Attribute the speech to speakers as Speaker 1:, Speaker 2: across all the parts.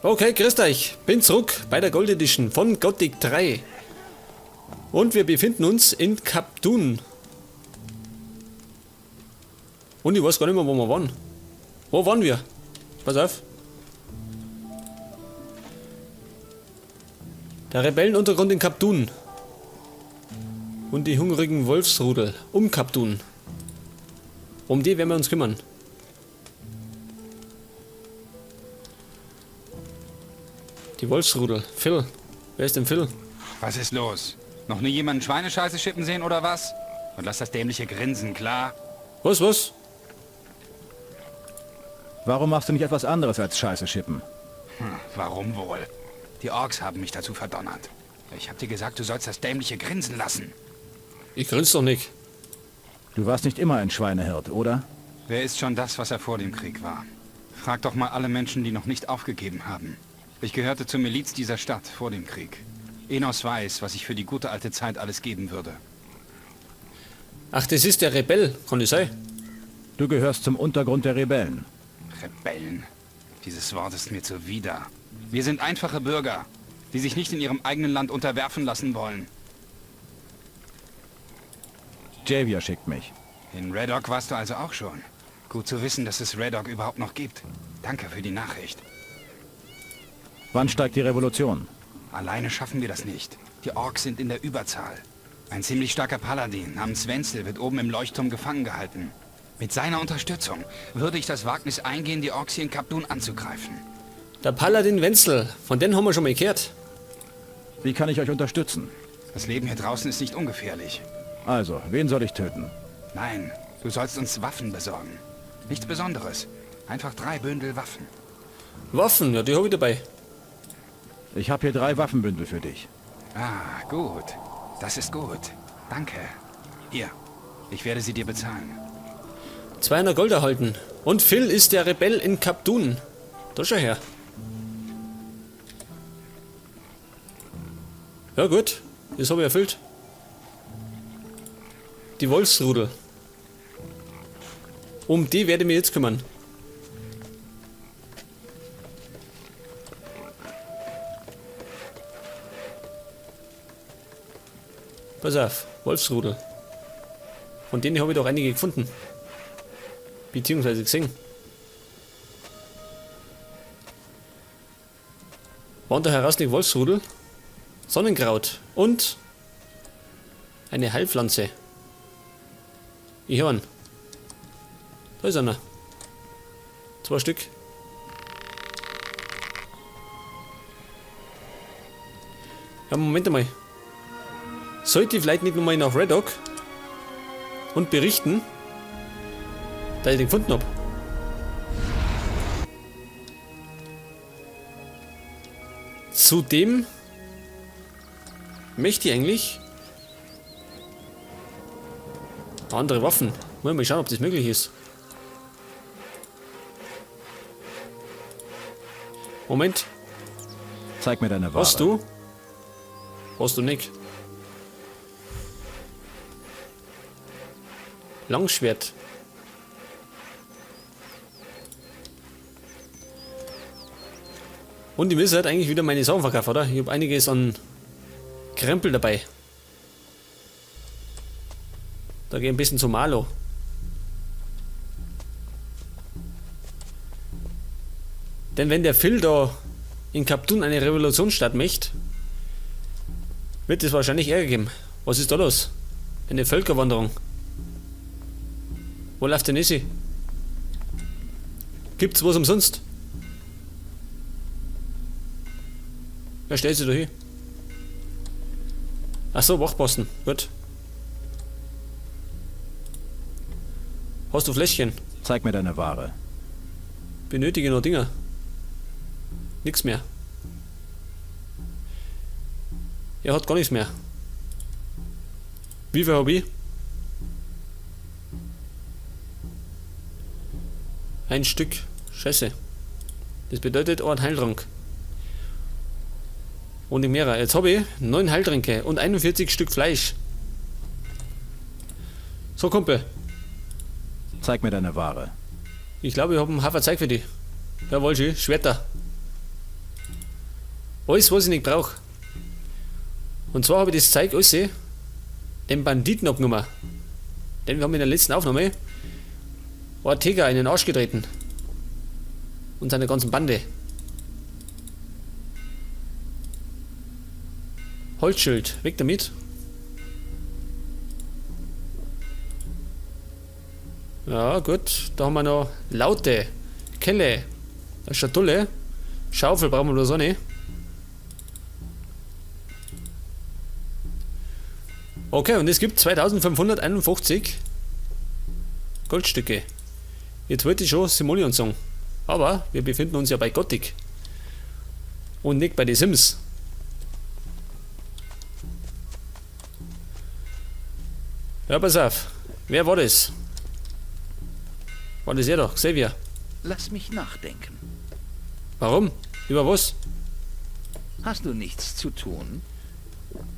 Speaker 1: Okay, grüßt euch. Bin zurück bei der Gold Edition von Gothic 3. Und wir befinden uns in Kap Dun. Und ich weiß gar nicht mehr, wo wir waren. Wo waren wir? Pass auf. Der Rebellenuntergrund in Kap Dun. Und die hungrigen Wolfsrudel um Kap Dun. Um die werden wir uns kümmern. Die Wolfsrudel. Phil. Wer ist denn Phil?
Speaker 2: Was ist los? Noch nie jemanden Schweinescheiße schippen sehen oder was? Und lass das dämliche Grinsen, klar?
Speaker 1: Was?
Speaker 3: Warum machst du nicht etwas anderes als Scheiße schippen?
Speaker 2: Warum wohl? Die Orks haben mich dazu verdonnert. Ich hab dir gesagt, du sollst das dämliche Grinsen lassen.
Speaker 1: Ich grinse doch nicht.
Speaker 3: Du warst nicht immer ein Schweinehirt, oder?
Speaker 2: Wer ist schon das, was er vor dem Krieg war? Frag doch mal alle Menschen, die noch nicht aufgegeben haben. Ich gehörte zur Miliz dieser Stadt vor dem Krieg. Enos weiß, was ich für die gute alte Zeit alles geben würde.
Speaker 1: Ach, das ist der Rebell. Kann das sein?
Speaker 3: Du gehörst zum Untergrund der Rebellen.
Speaker 2: Rebellen. Dieses Wort ist mir zuwider. Wir sind einfache Bürger, die sich nicht in ihrem eigenen Land unterwerfen lassen wollen.
Speaker 3: Javier schickt mich.
Speaker 2: In Red Dog warst du also auch schon. Gut zu wissen, dass es Red Dog überhaupt noch gibt. Danke für die Nachricht.
Speaker 3: Wann steigt die Revolution?
Speaker 2: Alleine schaffen wir das nicht. Die Orks sind in der Überzahl. Ein ziemlich starker Paladin namens Wenzel wird oben im Leuchtturm gefangen gehalten. Mit seiner Unterstützung würde ich das Wagnis eingehen, die Orks hier in Kap Dun anzugreifen.
Speaker 1: Der Paladin Wenzel. Von denen haben wir schon mal gehört.
Speaker 3: Wie kann ich euch unterstützen?
Speaker 2: Das Leben hier draußen ist nicht ungefährlich.
Speaker 3: Also, wen soll ich töten?
Speaker 2: Nein, du sollst uns Waffen besorgen. Nichts Besonderes. Einfach 3 Bündel Waffen.
Speaker 1: Waffen, ja, die habe ich dabei.
Speaker 3: Ich habe hier 3 Waffenbündel für dich.
Speaker 2: Ah, gut. Das ist gut. Danke. Hier, ich werde sie dir bezahlen.
Speaker 1: 200 Gold erhalten. Und Phil ist der Rebell in Kap Dun. Da schau her. Ja gut, das habe ich erfüllt. Die Wolfsrudel. Um die werde ich mich jetzt kümmern. Pass auf, Wolfsrudel. Von denen habe ich doch einige gefunden. Beziehungsweise gesehen. Waren da heraus die Wolfsrudel? Sonnenkraut und eine Heilpflanze. Ich habe einen. Da ist einer. 2 Stück. Ja, Moment einmal. Sollte ich vielleicht nicht nochmal nach Red Dog und berichten, dass ich den gefunden habe. Zudem möchte ich eigentlich andere Waffen. Mal schauen, ob das möglich ist. Moment.
Speaker 3: Zeig mir deine Ware.
Speaker 1: Hast du? Hast du nicht? Langschwert. Und ich muss halt eigentlich wieder meine Sachen verkaufen, oder? Ich habe einiges an Krempel dabei. Da gehe ich ein bisschen zu Malo. Denn wenn der Phil da in Kap Dun eine Revolution starten möchte, wird es wahrscheinlich Ärger geben. Was ist da los? Eine Völkerwanderung. Wo läuft denn sie? Gibt's was umsonst? Wer stellt sie da hin? Achso, Wachposten. Gut. Hast du Fläschchen?
Speaker 3: Zeig mir deine Ware.
Speaker 1: Benötige noch Dinger. Nix mehr. Er hat gar nichts mehr. Wie viel habe ich? Ein Stück. Scheiße. Das bedeutet einen Heiltrank. Und nicht mehr. Jetzt habe ich 9 Heiltränke und 41 Stück Fleisch. So, Kumpel.
Speaker 3: Zeig mir deine Ware.
Speaker 1: Ich glaube, ich habe einen Haufen Zeug für dich. Jawohl, schön. Schwerter. Alles, was ich nicht brauche. Und zwar habe ich das Zeug alles den Banditen abgenommen. Denn wir haben in der letzten Aufnahme Ortega in den Arsch getreten. Und seine ganzen Bande. Holzschild, weg damit. Ja, gut. Da haben wir noch Laute, Kelle, eine Schatulle, Schaufel brauchen wir bloß auch nicht. Okay, und es gibt 2551 Goldstücke. Jetzt wollte ich schon Simoleon sagen. Aber wir befinden uns ja bei Gothic. Und nicht bei den Sims. Ja, pass auf. Wer war das? War das er doch? Xavier.
Speaker 4: Lass mich nachdenken.
Speaker 1: Warum? Über was?
Speaker 4: Hast du nichts zu tun?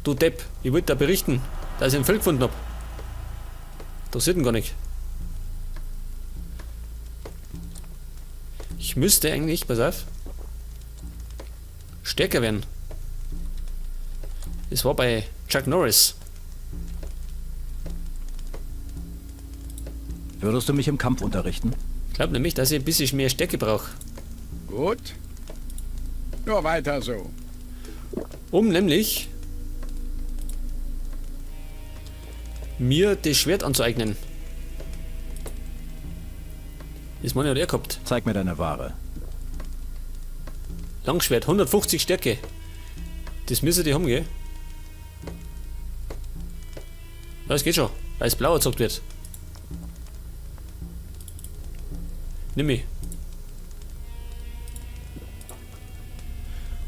Speaker 1: Du Depp, ich wollte da berichten, dass ich ein Feld gefunden habe. Das sieht ihn gar nicht. Ich müsste eigentlich, pass auf, stärker werden. Das war bei Chuck Norris.
Speaker 3: Würdest du mich im Kampf unterrichten?
Speaker 1: Ich glaube nämlich, dass ich ein bisschen mehr Stärke brauche.
Speaker 5: Gut. Nur weiter so.
Speaker 1: Um nämlich mir das Schwert anzueignen. Das Mann hat er gehabt.
Speaker 3: Zeig mir deine Ware.
Speaker 1: Langschwert, 150 Stärke. Das müsste die haben, gell? Ja, das geht schon, weil es blau erzeugt wird. Nimm ich.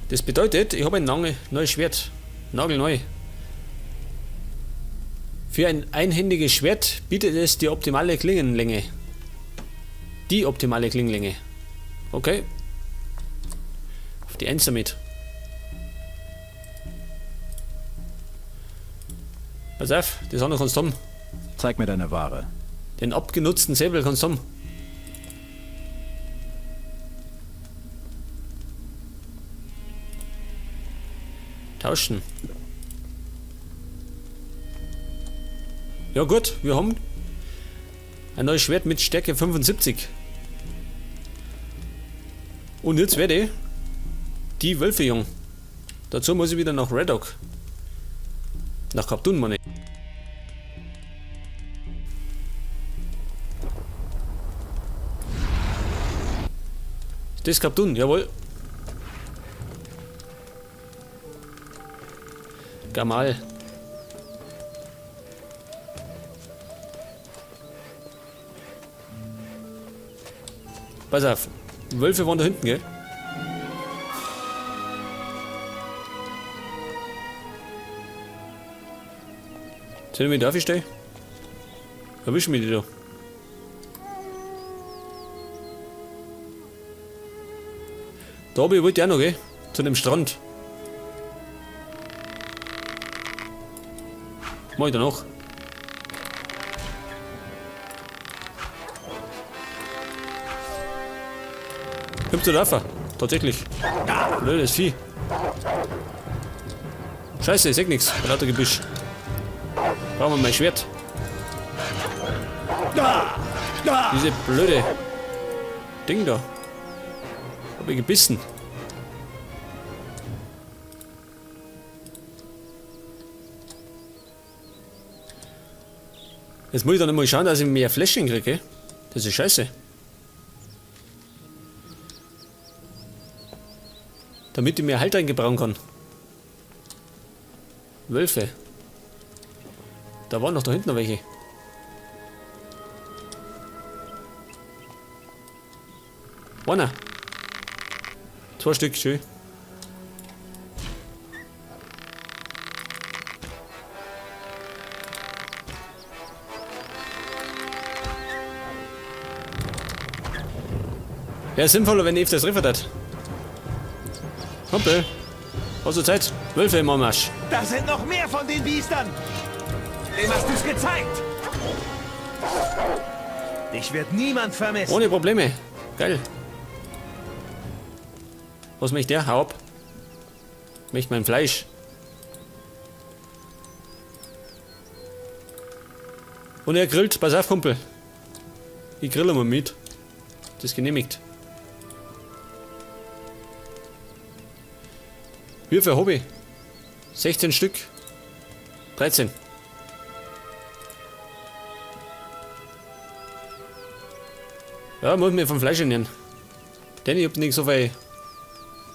Speaker 1: Das bedeutet, ich habe ein neues Schwert. Nagelneu. Für ein einhändiges Schwert bietet es die optimale Klingenlänge. Die optimale Klingenlänge. Okay. Auf die 1 damit. Pass auf, das andere kannst du haben.
Speaker 3: Zeig mir deine Ware.
Speaker 1: Den abgenutzten Säbel kannst du haben. Tauschen. Ja gut, wir haben ein neues Schwert mit Stärke 75. Und jetzt werde ich die Wölfe jung. Dazu muss ich wieder nach Red Oak. Nach Kaptun, meine ich. Das ist Kaptun, jawohl. Gamal. Pass auf, Wölfe waren da hinten, gell? Sind wir da aufstehen? Erwischen wir die da. Da oben wollte ich auch noch, gell? Zu dem Strand. Mach ich danach. Kommst du da rauf? Tatsächlich. Blödes Vieh. Scheiße, ich seh nix. Lauter Gebüsch. Brauchen wir mein Schwert. Diese blöde Ding da. Hab ich gebissen. Jetzt muss ich dann mal schauen, dass ich mehr Fläschchen kriege. Das ist scheiße. Damit ich mehr Halt eingebrauen kann. Wölfe. Da waren noch da hinten noch welche. Einer. 2 Stück, schön. Wäre sinnvoller, wenn ich das Riffert hat. Kumpel, hast du Zeit? Wölfe im Marsch.
Speaker 6: Da sind noch mehr von den Biestern. Dem hast du's gezeigt. Dich wird niemand vermissen.
Speaker 1: Ohne Probleme. Geil. Was möchte der? Hau ab. Ich möchte mein Fleisch. Und er grillt. Pass auf, Kumpel. Ich grille mal mit. Das ist genehmigt. Wie viel Hobby? 16 Stück. 13. Ja, muss mir vom Fleisch ernähren. Denn ich hab nicht so viel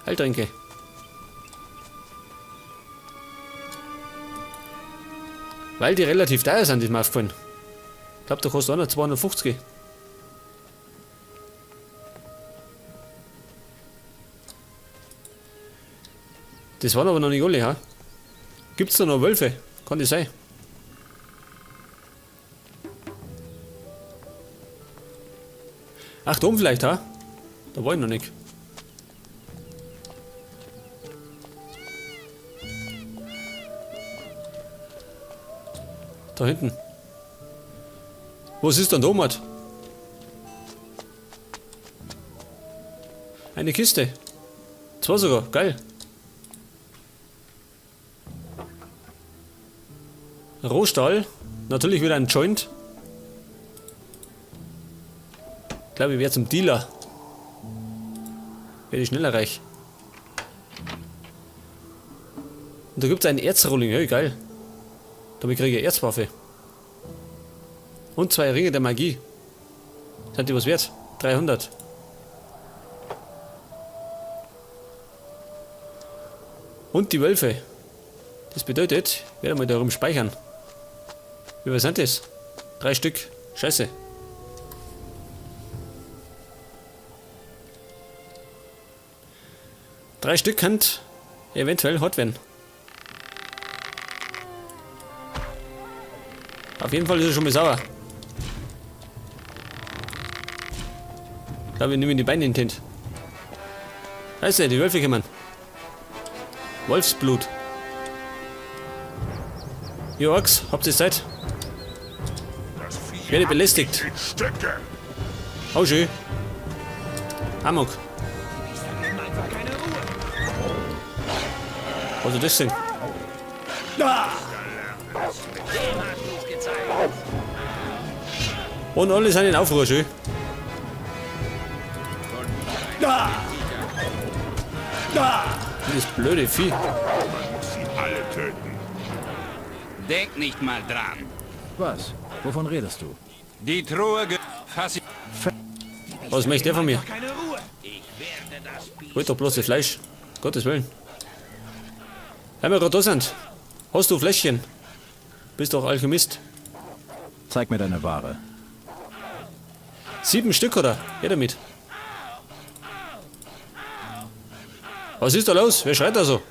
Speaker 1: Heiltränke. Weil die relativ teuer sind, ist mir aufgefallen. Ich glaube, da kostet einer 250. Das waren aber noch nicht alle, ha? Gibt's da noch Wölfe? Kann das sein? Ach, da oben vielleicht, ha? Da war ich noch nicht. Da hinten. Was ist denn da, Mat? Eine Kiste. 2 sogar, geil. Rohstahl. Natürlich wieder ein Joint. Ich glaube, ich werde zum Dealer. Werde ich schneller reich. Und da gibt es einen Erzrolling. Ja, geil. Damit kriege ich eine Erzwaffe. Und 2 Ringe der Magie. Sind die was wert? 300. Und die Wölfe. Das bedeutet, ich werde mal darum speichern. Wie was sind das? 3 Stück. Scheiße. Drei Stück kann eventuell hot werden. Auf jeden Fall ist er schon mal sauer. Ich glaube, ich nehme die Beine in den Tint. Heißt die Wölfe kommen. Wolfsblut. Ihr Orks, habt ihr Zeit? Ich werde belästigt. Hau schön. Amok. Was ist das denn? Und alle sind in Aufruhr, schön. Das blöde Vieh.
Speaker 2: Denk nicht mal dran.
Speaker 3: Was? Wovon redest du?
Speaker 2: Die Truhe fass ich.
Speaker 1: Was möchte der von mir? Holt doch bloß das Fleisch. Gottes Willen. Wenn wir gerade da sind, hast du Fläschchen? Bist doch Alchemist.
Speaker 3: Zeig mir deine Ware.
Speaker 1: 7 Stück, oder? Geh damit. Was ist da los? Wer schreit da so?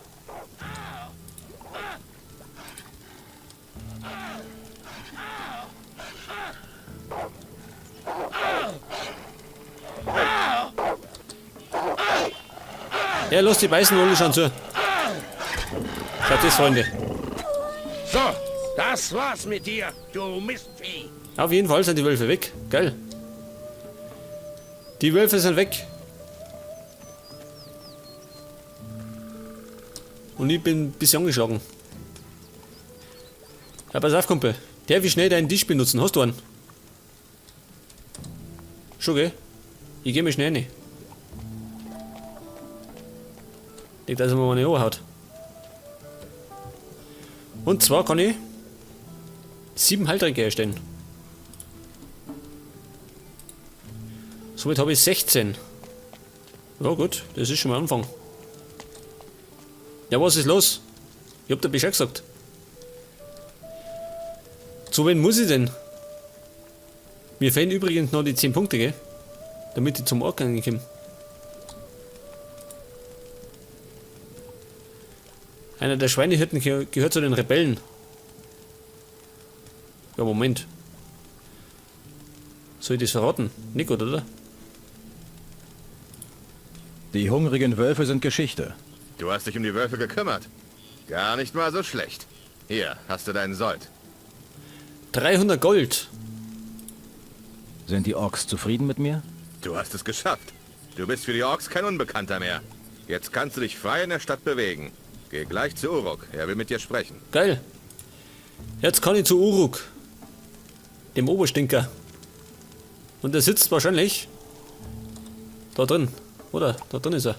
Speaker 1: Ja, los, die beißen wohl schon zu. Schaut das, Freunde.
Speaker 6: So, das war's mit dir, du Mistvieh.
Speaker 1: Auf jeden Fall sind die Wölfe weg. Geil. Die Wölfe sind weg. Und ich bin ein bisschen angeschlagen. Ja, pass auf, Kumpel. Der will schnell deinen Tisch benutzen. Hast du einen? Schon, gell? Ich geh mir schnell rein. Nicht, dass er mir meine Ohr haut. Und zwar kann ich 7 Heiltränke erstellen. Somit habe ich 16. Ja gut, das ist schon mal ein Anfang. Ja, was ist los? Ich hab dir Bescheid gesagt. Zu wen muss ich denn? Mir fehlen übrigens noch die 10 Punkte, gell? Damit ich zum Ork komme. Einer der Schweinehirten gehört zu den Rebellen. Ja, Moment. Soll ich das verraten? Nicht, oder?
Speaker 3: Die hungrigen Wölfe sind Geschichte.
Speaker 7: Du hast dich um die Wölfe gekümmert. Gar nicht mal so schlecht. Hier, hast du deinen Sold.
Speaker 1: 300 Gold.
Speaker 3: Sind die Orks zufrieden mit mir?
Speaker 7: Du hast es geschafft. Du bist für die Orks kein Unbekannter mehr. Jetzt kannst du dich frei in der Stadt bewegen. Geh gleich zu Uruk. Er will mit dir sprechen.
Speaker 1: Geil. Jetzt kann ich zu Uruk. Dem Oberstinker. Und der sitzt wahrscheinlich da drin. Oder? Da drin ist er.